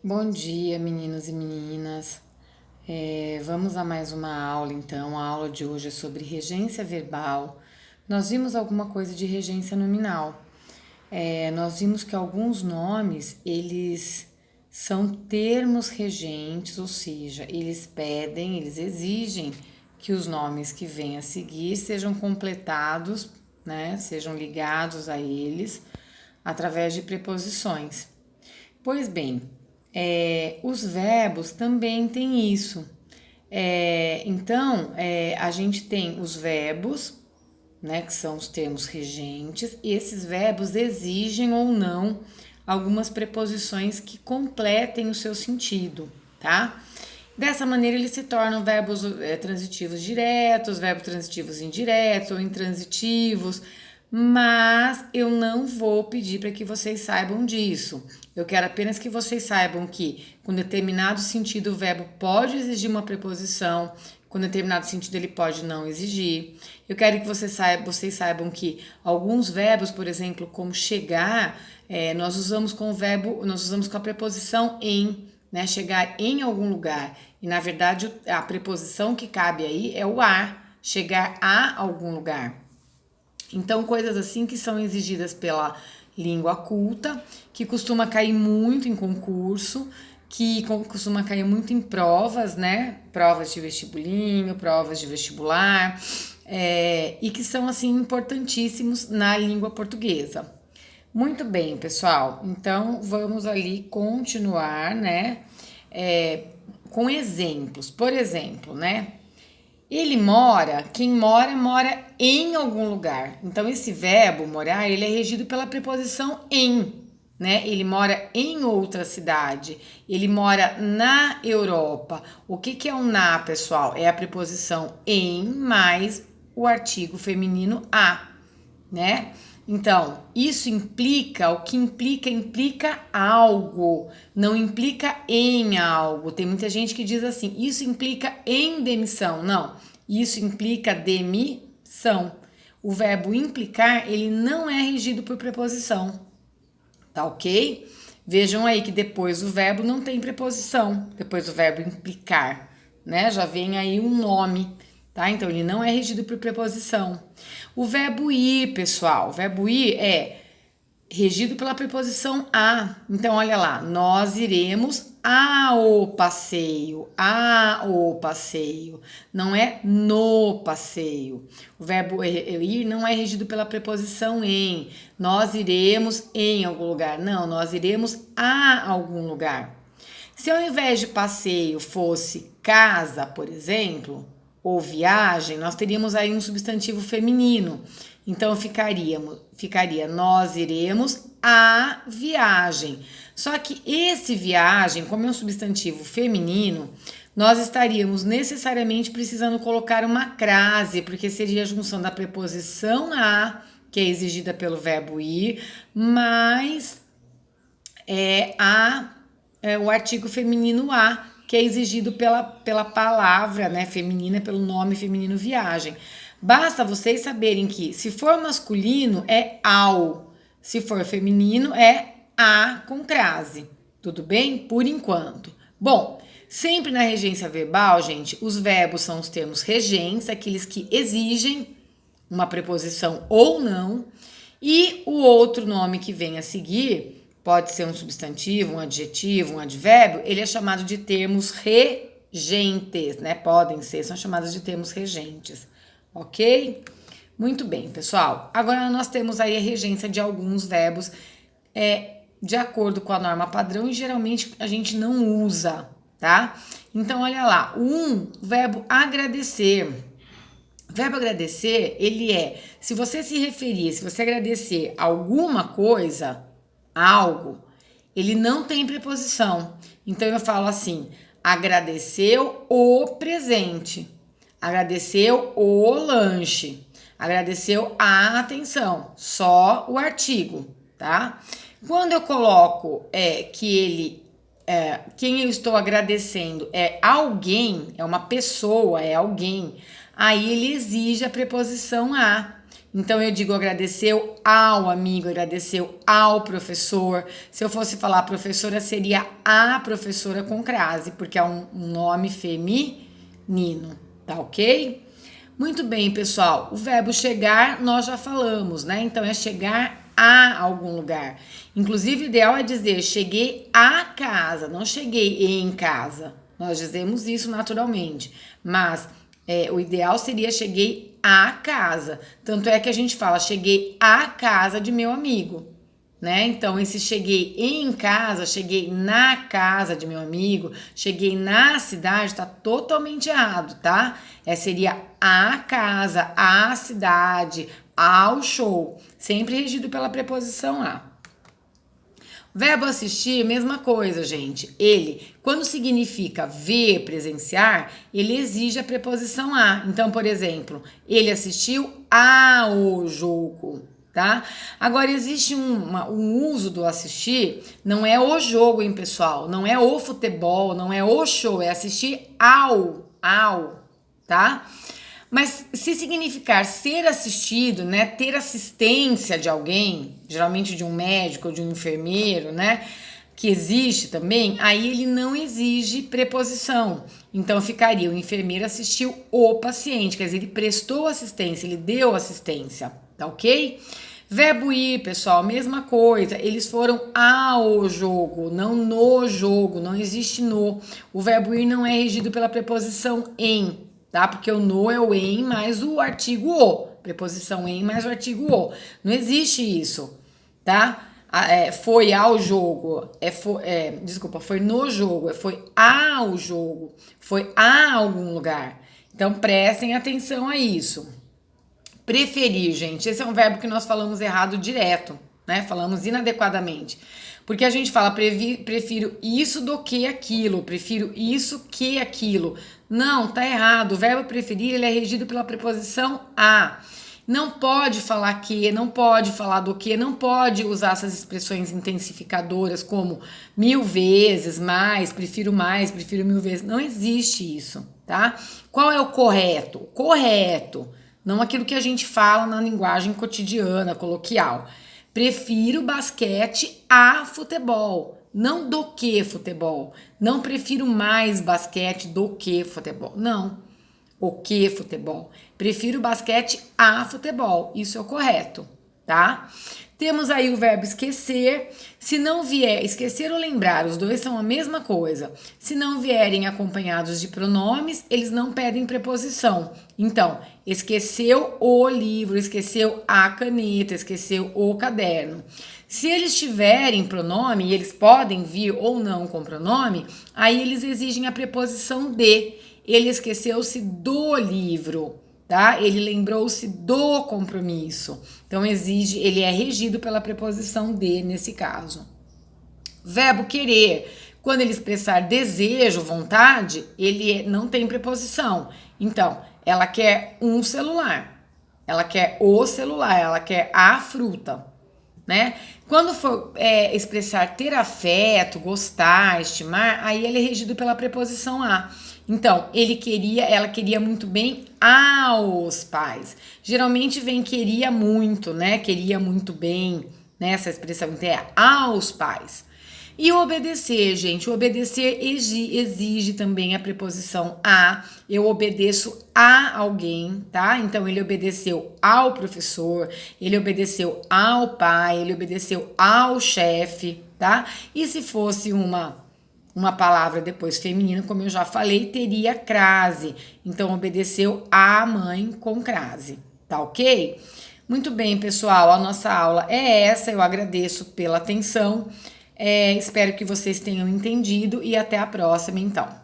Bom dia, meninos e meninas. Vamos a mais uma aula, então. A aula de hoje é sobre regência verbal. Nós vimos alguma coisa de regência nominal. Nós vimos que alguns nomes, eles são termos regentes, ou seja, eles exigem que os nomes que vêm a seguir sejam completados, né, sejam ligados a eles através de preposições. Pois bem, os verbos também têm isso. A gente tem os verbos, né, que são os termos regentes, e esses verbos exigem ou não algumas preposições que completem o seu sentido, tá? Dessa maneira, eles se tornam verbos transitivos diretos, verbos transitivos indiretos ou intransitivos, mas eu não vou pedir para que vocês saibam disso. Eu quero apenas que vocês saibam que, com determinado sentido, o verbo pode exigir uma preposição, com determinado sentido, ele pode não exigir. Eu quero que vocês saibam que alguns verbos, por exemplo, como chegar, nós usamos com a preposição em, né? Chegar em algum lugar. E na verdade, a preposição que cabe aí é o a, chegar a algum lugar. Então, coisas assim que são exigidas pela língua culta, que costuma cair muito em concurso, que costuma cair muito em provas, né? Provas de vestibulinho, provas de vestibular, e que são, assim, importantíssimos na língua portuguesa. Muito bem, pessoal. Então, vamos ali continuar, né? Com exemplos. Por exemplo, né? Quem mora, mora em algum lugar. Então, esse verbo morar, ele é regido pela preposição em, né? Ele mora em outra cidade. Ele mora na Europa. O que é o na, pessoal? É a preposição em mais o artigo feminino a, né? Então, isso implica, o que implica algo, não implica em algo. Tem muita gente que diz assim, isso implica em demissão. Não, isso implica demissão. O verbo implicar, ele não é regido por preposição, tá ok? Vejam aí que depois do verbo não tem preposição, depois do verbo implicar, né? Já vem aí um nome, tá? Então, ele não é regido por preposição. O verbo ir, pessoal, o verbo ir é regido pela preposição a. Então, olha lá, nós iremos ao passeio, ao passeio. Não é no passeio. O verbo ir não é regido pela preposição em. Nós iremos em algum lugar. Não, nós iremos a algum lugar. Se ao invés de passeio fosse casa, por exemplo, ou viagem, nós teríamos aí um substantivo feminino. Então ficaria nós iremos à viagem. Só que esse viagem, como é um substantivo feminino, nós estaríamos necessariamente precisando colocar uma crase, porque seria a junção da preposição a, que é exigida pelo verbo ir, mais o artigo feminino a, que é exigido pela palavra, né, feminina, pelo nome feminino viagem. Basta vocês saberem que, se for masculino, é ao. Se for feminino, é a com crase. Tudo bem? Por enquanto. Bom, sempre na regência verbal, gente, os verbos são os termos regentes, aqueles que exigem uma preposição ou não. E o outro nome que vem a seguir, pode ser um substantivo, um adjetivo, um advérbio, ele é chamado de termos regentes, né? Podem ser, são chamados de termos regentes. Ok? Muito bem, pessoal. Agora nós temos aí a regência de alguns verbos de acordo com a norma padrão e geralmente a gente não usa, tá? Então, olha lá. O verbo agradecer. O verbo agradecer, ele se você se referir, se você agradecer alguma coisa, algo, ele não tem preposição. Então, eu falo assim, agradeceu o presente. Agradeceu o lanche. Agradeceu a atenção. Só o artigo, tá? Quando eu coloco quem eu estou agradecendo é alguém, é uma pessoa, é alguém, aí ele exige a preposição a. Então eu digo agradeceu ao amigo, agradeceu ao professor. Se eu fosse falar professora, seria a professora com crase, porque é um nome feminino, tá ok? Muito bem, pessoal. O verbo chegar nós já falamos, né? Então é chegar a algum lugar. Inclusive, o ideal é dizer cheguei a casa, não cheguei em casa. Nós dizemos isso naturalmente, mas o ideal seria cheguei a casa. Tanto é que a gente fala cheguei à casa de meu amigo, né? Então, esse cheguei em casa, cheguei na casa de meu amigo, cheguei na cidade, tá totalmente errado, tá? Seria a casa, a cidade, ao show, sempre regido pela preposição a. Verbo assistir, mesma coisa, gente. Ele, quando significa ver, presenciar, ele exige a preposição a. Então, por exemplo, ele assistiu ao jogo, tá? Agora, existe um uso do assistir, não é o jogo, hein, pessoal? Não é o futebol, não é o show, é assistir ao, tá? Mas se significar ser assistido, né, ter assistência de alguém, geralmente de um médico ou de um enfermeiro, né, que existe também, aí ele não exige preposição. Então ficaria o enfermeiro assistiu o paciente, quer dizer, ele prestou assistência, ele deu assistência, tá ok? Verbo ir, pessoal, mesma coisa, eles foram ao jogo, não no jogo, não existe no. O verbo ir não é regido pela preposição em, tá? Porque o no é o em mais o artigo o. Preposição em mais o artigo o. Não existe isso, tá? Foi ao jogo. Foi no jogo. Foi ao jogo. Foi a algum lugar. Então, prestem atenção a isso. Preferir, gente. Esse é um verbo que nós falamos errado direto, né? Falamos inadequadamente. Porque a gente fala, prefiro isso do que aquilo, prefiro isso que aquilo. Não, tá errado. O verbo preferir, ele é regido pela preposição a. Não pode falar que, não pode falar do que, não pode usar essas expressões intensificadoras como mil vezes, mais, prefiro mil vezes. Não existe isso, tá? Qual é o correto? Correto. Não aquilo que a gente fala na linguagem cotidiana, coloquial. Prefiro basquete a futebol, não do que futebol. Não prefiro mais basquete do que futebol. Não, o que futebol. Prefiro basquete a futebol. Isso é o correto, tá? Temos aí o verbo esquecer. Se não vier, esquecer ou lembrar, os dois são a mesma coisa. Se não vierem acompanhados de pronomes, eles não pedem preposição. Então, esqueceu o livro, esqueceu a caneta, esqueceu o caderno. Se eles tiverem pronome, e eles podem vir ou não com pronome, aí eles exigem a preposição de. Ele esqueceu-se do livro, tá? Ele lembrou-se do compromisso. Então, ele é regido pela preposição de nesse caso. Verbo querer, quando ele expressar desejo, vontade, ele não tem preposição. Então, ela quer um celular, ela quer o celular, ela quer a fruta, né? Quando for expressar ter afeto, gostar, estimar, aí ele é regido pela preposição a. Então, ela queria muito bem aos pais. Geralmente vem queria muito, né? Queria muito bem, né? Essa expressão é aos pais. E obedecer, gente. Obedecer exige também a preposição a. Eu obedeço a alguém, tá? Então, ele obedeceu ao professor, ele obedeceu ao pai, ele obedeceu ao chefe, tá? E se fosse uma palavra depois feminina, como eu já falei, teria crase. Então, obedeceu à mãe com crase, tá ok? Muito bem, pessoal, a nossa aula é essa. Eu agradeço pela atenção. Espero que vocês tenham entendido e até a próxima, então.